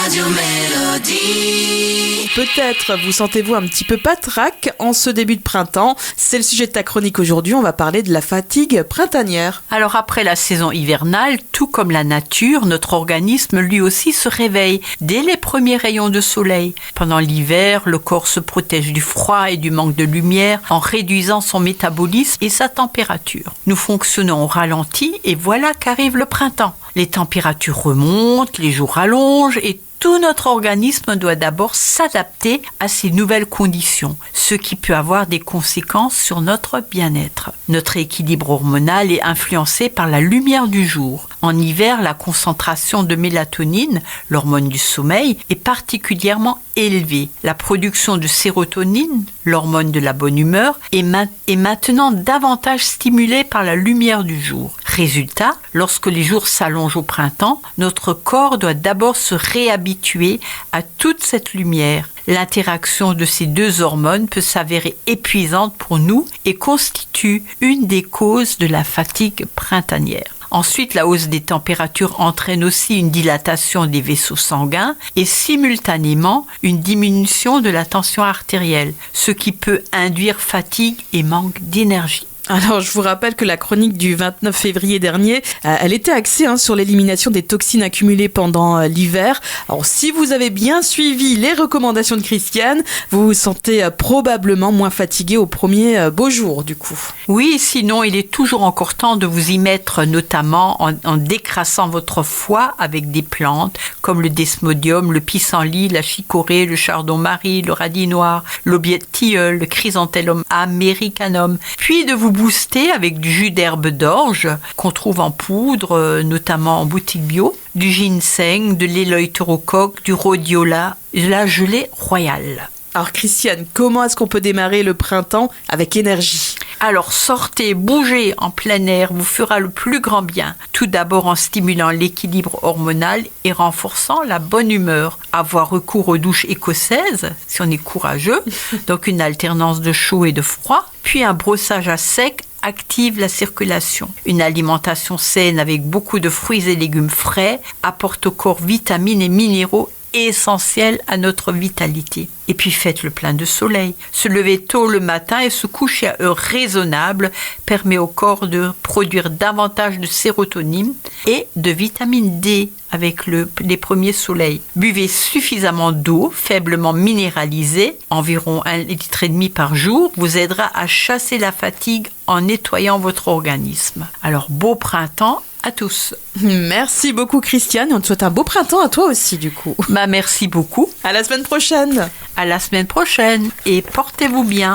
Radio Mélodie. Peut-être vous sentez-vous un petit peu patraque en ce début de printemps. C'est le sujet de ta chronique aujourd'hui. On va parler de la fatigue printanière. Alors après la saison hivernale, tout comme la nature, notre organisme lui aussi se réveille dès les premiers rayons de soleil. Pendant l'hiver, le corps se protège du froid et du manque de lumière en réduisant son métabolisme et sa température. Nous fonctionnons au ralenti et voilà qu'arrive le printemps. Les températures remontent, les jours rallongent et tout notre organisme doit d'abord s'adapter à ces nouvelles conditions, ce qui peut avoir des conséquences sur notre bien-être. Notre équilibre hormonal est influencé par la lumière du jour. En hiver, la concentration de mélatonine, l'hormone du sommeil, est particulièrement élevée. La production de sérotonine, l'hormone de la bonne humeur, est maintenant davantage stimulée par la lumière du jour. Résultat, lorsque les jours s'allongent au printemps, notre corps doit d'abord se réhabituer à toute cette lumière. L'interaction de ces deux hormones peut s'avérer épuisante pour nous et constitue une des causes de la fatigue printanière. Ensuite, la hausse des températures entraîne aussi une dilatation des vaisseaux sanguins et simultanément une diminution de la tension artérielle, ce qui peut induire fatigue et manque d'énergie. Alors, je vous rappelle que la chronique du 29 février dernier, elle était axée sur l'élimination des toxines accumulées pendant l'hiver. Alors, si vous avez bien suivi les recommandations de Christiane, vous vous sentez probablement moins fatigué au premier beau jour, du coup. Oui, sinon, il est toujours encore temps de vous y mettre, notamment en décrassant votre foie avec des plantes comme le desmodium, le pissenlit, la chicorée, le chardon-marie, le radis noir, l'aubiette tilleul, le chrysanthellum americanum, puis de vous booster avec du jus d'herbe d'orge qu'on trouve en poudre, notamment en boutique bio, du ginseng, de l'éloïthérocoque, du rhodiola, de la gelée royale. Alors Christiane, comment est-ce qu'on peut démarrer le printemps avec énergie ? Alors sortez, bougez en plein air, vous fera le plus grand bien. Tout d'abord en stimulant l'équilibre hormonal et renforçant la bonne humeur. Avoir recours aux douches écossaises, si on est courageux, donc une alternance de chaud et de froid, puis un brossage à sec active la circulation. Une alimentation saine avec beaucoup de fruits et légumes frais apporte au corps vitamines et minéraux essentiels à notre vitalité. Et puis faites le plein de soleil. Se lever tôt le matin et se coucher à heure raisonnable permet au corps de produire davantage de sérotonine et de vitamine D avec les premiers soleils. Buvez suffisamment d'eau, faiblement minéralisée, environ 1,5 litre par jour, vous aidera à chasser la fatigue en nettoyant votre organisme. Alors beau printemps à tous. Merci beaucoup Christiane, on te souhaite un beau printemps à toi aussi du coup. Merci beaucoup. À la semaine prochaine. À la semaine prochaine et portez-vous bien.